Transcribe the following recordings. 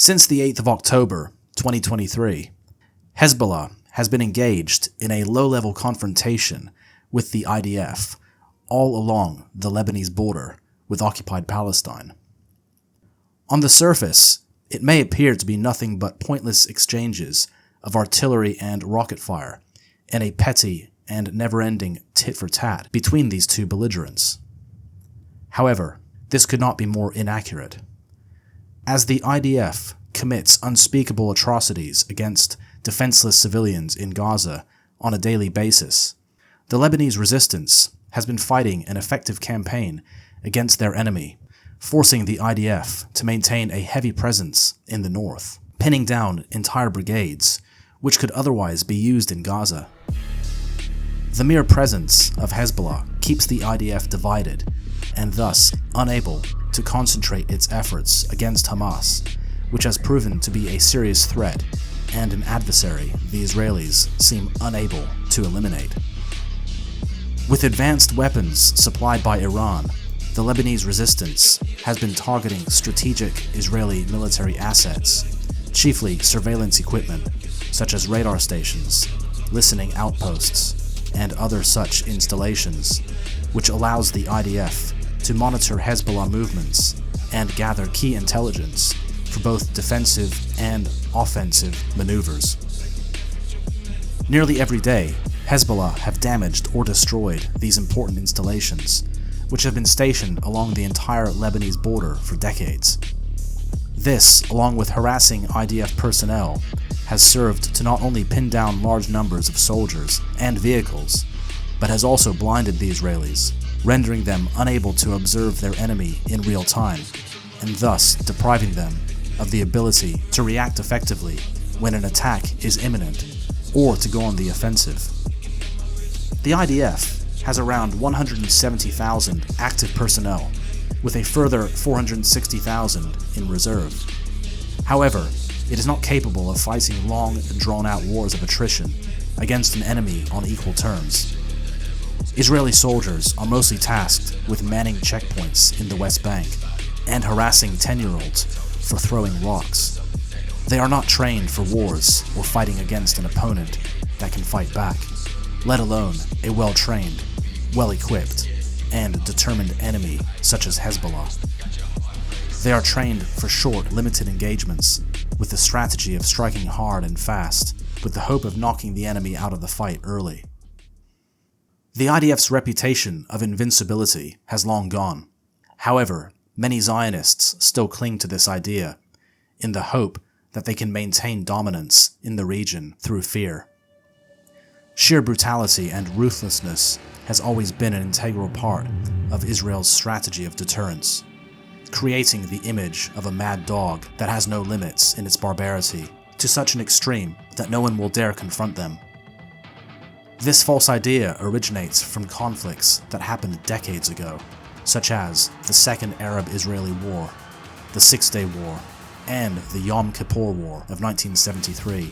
Since the 8th of October, 2023, Hezbollah has been engaged in a low-level confrontation with the IDF all along the Lebanese border with occupied Palestine. On the surface, it may appear to be nothing but pointless exchanges of artillery and rocket fire and a petty and never-ending tit-for-tat between these two belligerents. However, this could not be more inaccurate. As the IDF commits unspeakable atrocities against defenseless civilians in Gaza on a daily basis, the Lebanese resistance has been fighting an effective campaign against their enemy, forcing the IDF to maintain a heavy presence in the north, pinning down entire brigades which could otherwise be used in Gaza. The mere presence of Hezbollah keeps the IDF divided and thus unable to concentrate its efforts against Hamas, which has proven to be a serious threat and an adversary the Israelis seem unable to eliminate. With advanced weapons supplied by Iran, the Lebanese resistance has been targeting strategic Israeli military assets, chiefly surveillance equipment such as radar stations, listening outposts, and other such installations, which allows the IDF to monitor Hezbollah movements and gather key intelligence for both defensive and offensive maneuvers. Nearly every day, Hezbollah have damaged or destroyed these important installations, which have been stationed along the entire Lebanese border for decades. This, along with harassing IDF personnel, has served to not only pin down large numbers of soldiers and vehicles, but has also blinded the Israelis, rendering them unable to observe their enemy in real time, and thus depriving them of the ability to react effectively when an attack is imminent, or to go on the offensive. The IDF has around 170,000 active personnel, with a further 460,000 in reserve. However, it is not capable of fighting long, drawn-out wars of attrition against an enemy on equal terms. Israeli soldiers are mostly tasked with manning checkpoints in the West Bank and harassing 10-year-olds for throwing rocks. They are not trained for wars or fighting against an opponent that can fight back, let alone a well-trained, well-equipped, and determined enemy such as Hezbollah. They are trained for short, limited engagements with the strategy of striking hard and fast with the hope of knocking the enemy out of the fight early. The IDF's reputation of invincibility has long gone. However, many Zionists still cling to this idea in the hope that they can maintain dominance in the region through fear. Sheer brutality and ruthlessness has always been an integral part of Israel's strategy of deterrence, creating the image of a mad dog that has no limits in its barbarity to such an extreme that no one will dare confront them. This false idea originates from conflicts that happened decades ago, such as the Second Arab-Israeli War, the Six-Day War, and the Yom Kippur War of 1973.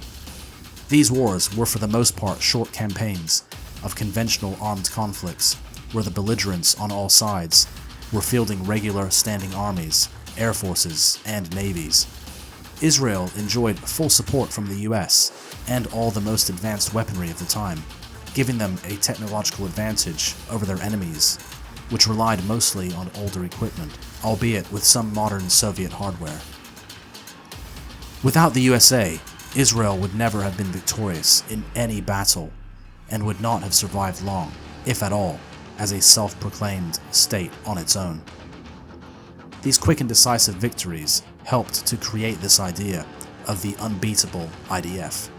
These wars were for the most part short campaigns of conventional armed conflicts, where the belligerents on all sides were fielding regular standing armies, air forces, and navies. Israel enjoyed full support from the US and all the most advanced weaponry of the time, giving them a technological advantage over their enemies, which relied mostly on older equipment, albeit with some modern Soviet hardware. Without the USA, Israel would never have been victorious in any battle, and would not have survived long, if at all, as a self-proclaimed state on its own. These quick and decisive victories helped to create this idea of the unbeatable IDF.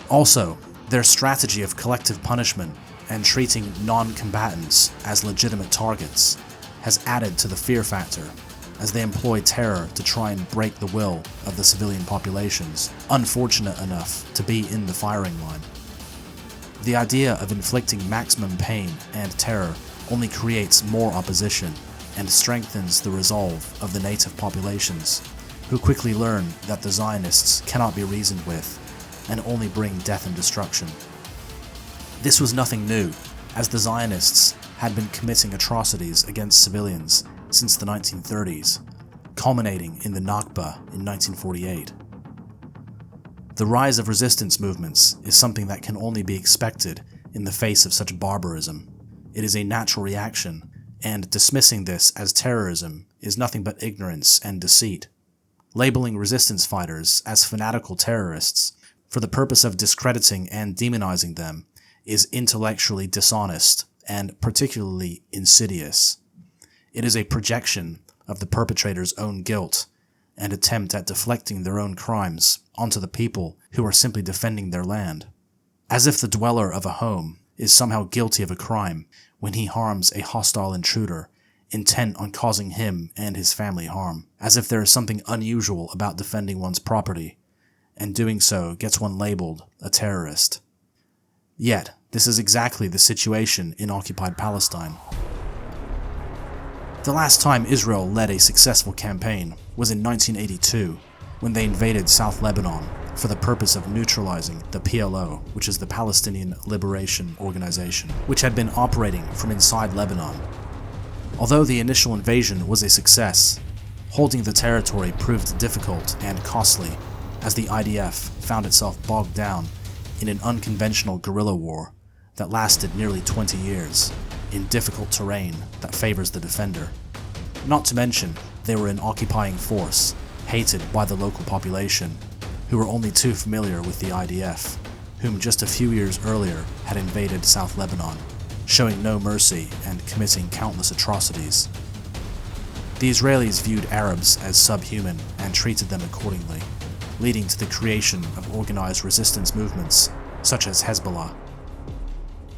Also, their strategy of collective punishment and treating non-combatants as legitimate targets has added to the fear factor, as they employ terror to try and break the will of the civilian populations unfortunate enough to be in the firing line. The idea of inflicting maximum pain and terror only creates more opposition and strengthens the resolve of the native populations, who quickly learn that the Zionists cannot be reasoned with and only bring death and destruction. This was nothing new, as the Zionists had been committing atrocities against civilians since the 1930s, culminating in the Nakba Nakba in 1948. The rise of resistance movements is something that can only be expected in the face of such barbarism. It is a natural reaction, and dismissing this as terrorism is nothing but ignorance and deceit. Labeling resistance fighters as fanatical terrorists for the purpose of discrediting and demonizing them is intellectually dishonest and particularly insidious. It is a projection of the perpetrator's own guilt and attempt at deflecting their own crimes onto the people who are simply defending their land. As if the dweller of a home is somehow guilty of a crime when he harms a hostile intruder intent on causing him and his family harm. As if there is something unusual about defending one's property, and doing so gets one labeled a terrorist. Yet, this is exactly the situation in occupied Palestine. The last time Israel led a successful campaign was in 1982, when they invaded South Lebanon for the purpose of neutralizing the PLO, which is the Palestinian Liberation Organization, which had been operating from inside Lebanon. Although the initial invasion was a success, holding the territory proved difficult and costly, as the IDF found itself bogged down in an unconventional guerrilla war that lasted nearly 20 years, in difficult terrain that favors the defender. Not to mention, they were an occupying force, hated by the local population, who were only too familiar with the IDF, whom just a few years earlier had invaded South Lebanon, showing no mercy and committing countless atrocities. The Israelis viewed Arabs as subhuman and treated them accordingly, leading to the creation of organized resistance movements, such as Hezbollah.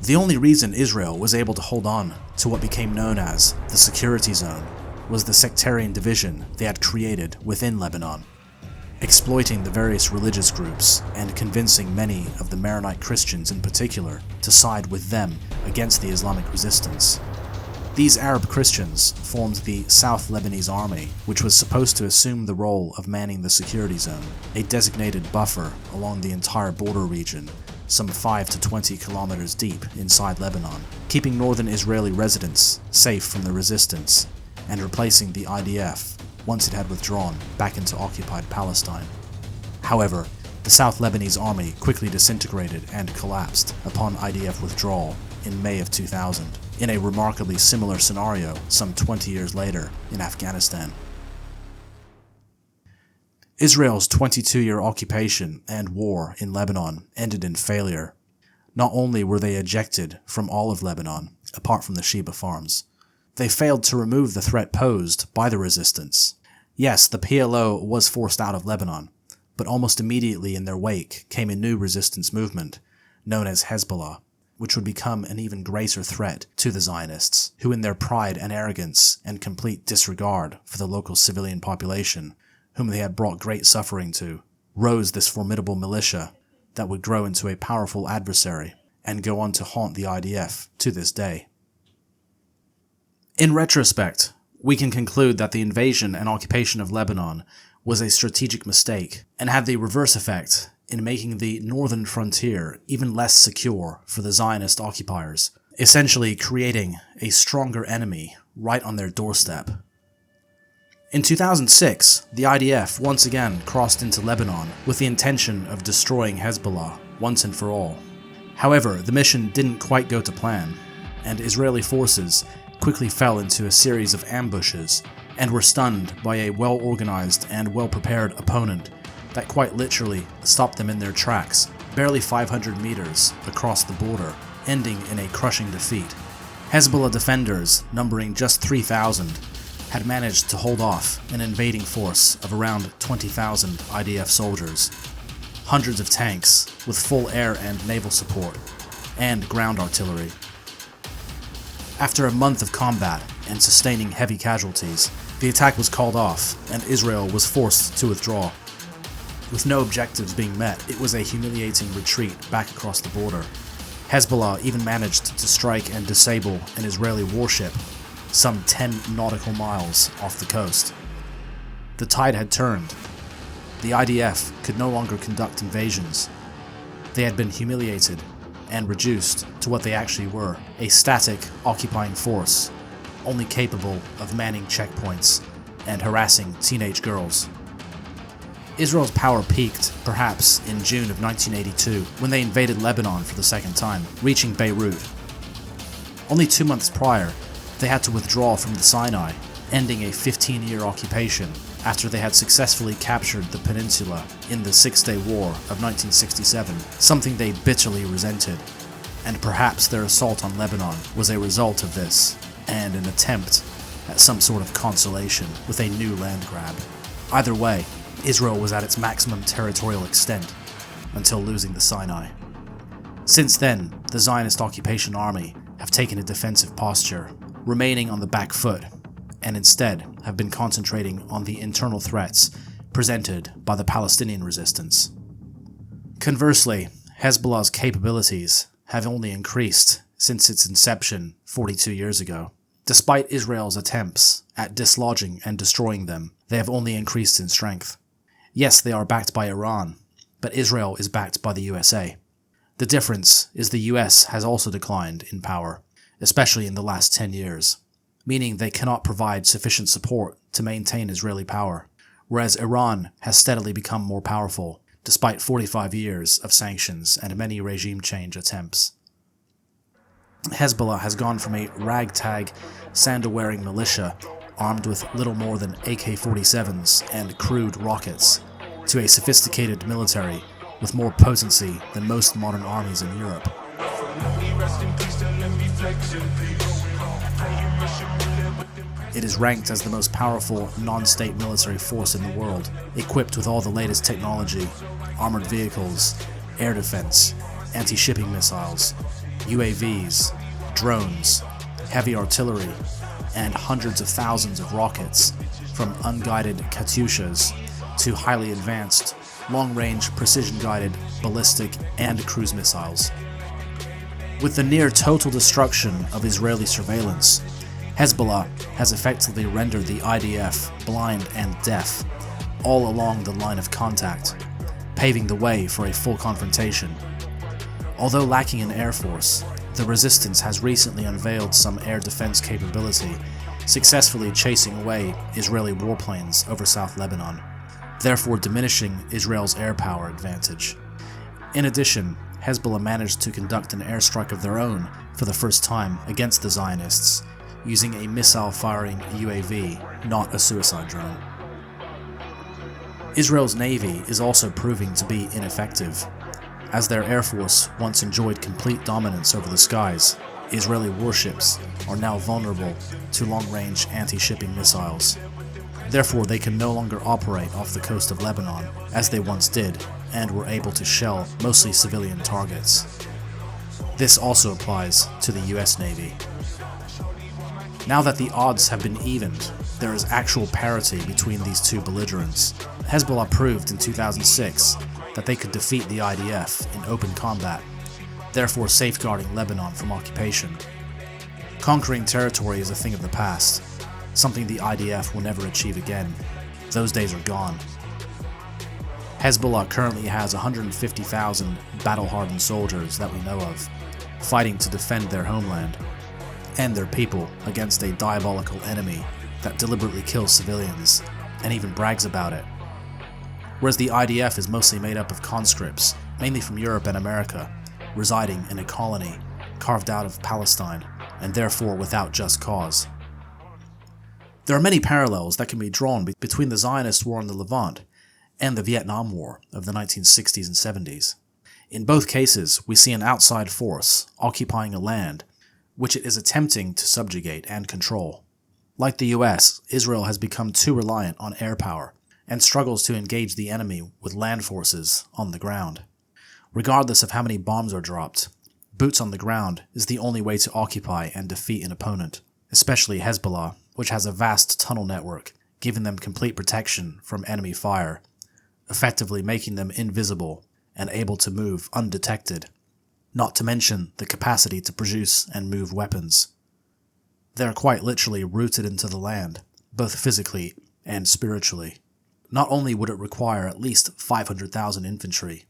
The only reason Israel was able to hold on to what became known as the Security Zone was the sectarian division they had created within Lebanon, exploiting the various religious groups and convincing many of the Maronite Christians in particular to side with them against the Islamic resistance. These Arab Christians formed the South Lebanese Army, which was supposed to assume the role of manning the security zone, a designated buffer along the entire border region, some 5 to 20 kilometers deep inside Lebanon, keeping northern Israeli residents safe from the resistance, and replacing the IDF once it had withdrawn back into occupied Palestine. However, the South Lebanese Army quickly disintegrated and collapsed upon IDF withdrawal in May of 2000, in a remarkably similar scenario some 20 years later in Afghanistan. Israel's 22-year occupation and war in Lebanon ended in failure. Not only were they ejected from all of Lebanon, apart from the Sheba farms, they failed to remove the threat posed by the resistance. Yes, the PLO was forced out of Lebanon, but almost immediately in their wake came a new resistance movement, known as Hezbollah, which would become an even greater threat to the Zionists, who in their pride and arrogance and complete disregard for the local civilian population, whom they had brought great suffering to, rose this formidable militia that would grow into a powerful adversary and go on to haunt the IDF to this day. In retrospect, we can conclude that the invasion and occupation of Lebanon was a strategic mistake and had the reverse effect in making the northern frontier even less secure for the Zionist occupiers, essentially creating a stronger enemy right on their doorstep. In 2006, the IDF once again crossed into Lebanon with the intention of destroying Hezbollah once and for all. However, the mission didn't quite go to plan, and Israeli forces quickly fell into a series of ambushes and were stunned by a well-organized and well-prepared opponent that quite literally stopped them in their tracks, barely 500 meters across the border, ending in a crushing defeat. Hezbollah defenders, numbering just 3,000, had managed to hold off an invading force of around 20,000 IDF soldiers, hundreds of tanks with full air and naval support, and ground artillery. After a month of combat and sustaining heavy casualties, the attack was called off and Israel was forced to withdraw. With no objectives being met, it was a humiliating retreat back across the border. Hezbollah even managed to strike and disable an Israeli warship some 10 nautical miles off the coast. The tide had turned. The IDF could no longer conduct invasions. They had been humiliated and reduced to what they actually were, a static, occupying force, only capable of manning checkpoints and harassing teenage girls. Israel's power peaked, perhaps, in June of 1982, when they invaded Lebanon for the second time, reaching Beirut. Only 2 months prior, they had to withdraw from the Sinai, ending a 15-year occupation after they had successfully captured the peninsula in the Six-Day War of 1967, something they bitterly resented. And perhaps their assault on Lebanon was a result of this, and an attempt at some sort of consolation with a new land grab. Either way, Israel was at its maximum territorial extent until losing the Sinai. Since then, the Zionist occupation army have taken a defensive posture, remaining on the back foot, and instead have been concentrating on the internal threats presented by the Palestinian resistance. Conversely, Hezbollah's capabilities have only increased since its inception 42 years ago. Despite Israel's attempts at dislodging and destroying them, they have only increased in strength. Yes, they are backed by Iran, but Israel is backed by the USA. The difference is the US has also declined in power, especially in the last 10 years, meaning they cannot provide sufficient support to maintain Israeli power, whereas Iran has steadily become more powerful, despite 45 years of sanctions and many regime change attempts. Hezbollah has gone from a ragtag, sandal-wearing militia armed with little more than AK-47s and crude rockets, to a sophisticated military with more potency than most modern armies in Europe. It is ranked as the most powerful non-state military force in the world, equipped with all the latest technology, armored vehicles, air defense, anti-shipping missiles, UAVs, drones, heavy artillery, and hundreds of thousands of rockets, from unguided Katyushas to highly advanced, long-range, precision-guided, ballistic, and cruise missiles. With the near-total destruction of Israeli surveillance, Hezbollah has effectively rendered the IDF blind and deaf all along the line of contact, paving the way for a full confrontation. Although lacking an air force, the resistance has recently unveiled some air defense capability, successfully chasing away Israeli warplanes over South Lebanon, therefore diminishing Israel's air power advantage. In addition, Hezbollah managed to conduct an airstrike of their own for the first time against the Zionists, using a missile-firing UAV, not a suicide drone. Israel's navy is also proving to be ineffective. As their air force once enjoyed complete dominance over the skies, Israeli warships are now vulnerable to long-range anti-shipping missiles. Therefore, they can no longer operate off the coast of Lebanon, as they once did, and were able to shell mostly civilian targets. This also applies to the US Navy. Now that the odds have been evened, there is actual parity between these two belligerents. Hezbollah proved in 2006 that they could defeat the IDF in open combat, therefore safeguarding Lebanon from occupation. Conquering territory is a thing of the past, something the IDF will never achieve again. Those days are gone. Hezbollah currently has 150,000 battle-hardened soldiers that we know of, fighting to defend their homeland and their people against a diabolical enemy that deliberately kills civilians and even brags about it. Whereas the IDF is mostly made up of conscripts, mainly from Europe and America, residing in a colony carved out of Palestine, and therefore without just cause. There are many parallels that can be drawn between the Zionist war in the Levant and the Vietnam War of the 1960s and 70s. In both cases, we see an outside force occupying a land which it is attempting to subjugate and control. Like the US, Israel has become too reliant on air power and struggles to engage the enemy with land forces on the ground. Regardless of how many bombs are dropped, boots on the ground is the only way to occupy and defeat an opponent, especially Hezbollah, which has a vast tunnel network, giving them complete protection from enemy fire, effectively making them invisible and able to move undetected, not to mention the capacity to produce and move weapons. They are quite literally rooted into the land, both physically and spiritually. Not only would it require at least 500,000 infantry,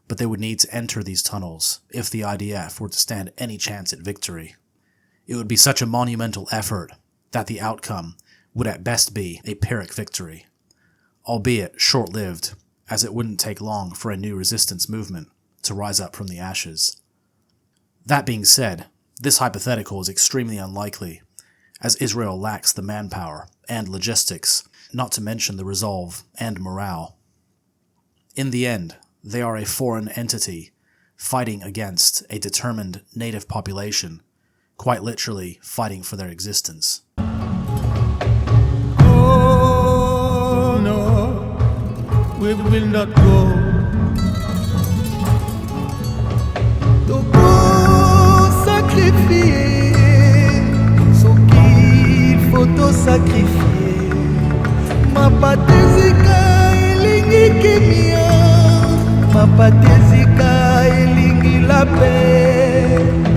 but they would need to enter these tunnels if the IDF were to stand any chance at victory. It would be such a monumental effort that the outcome would at best be a Pyrrhic victory. albeit short-lived, as it wouldn't take long for a new resistance movement to rise up from the ashes. That being said, this hypothetical is extremely unlikely, as Israel lacks the manpower and logistics, not to mention the resolve and morale. In the end, they are a foreign entity fighting against a determined native population, quite literally fighting for their existence. Oh no, we will not go. Sacrifier ce qu'il faut sacrifier. Ma patezika elingi kimia, ma patezika elingi la paix.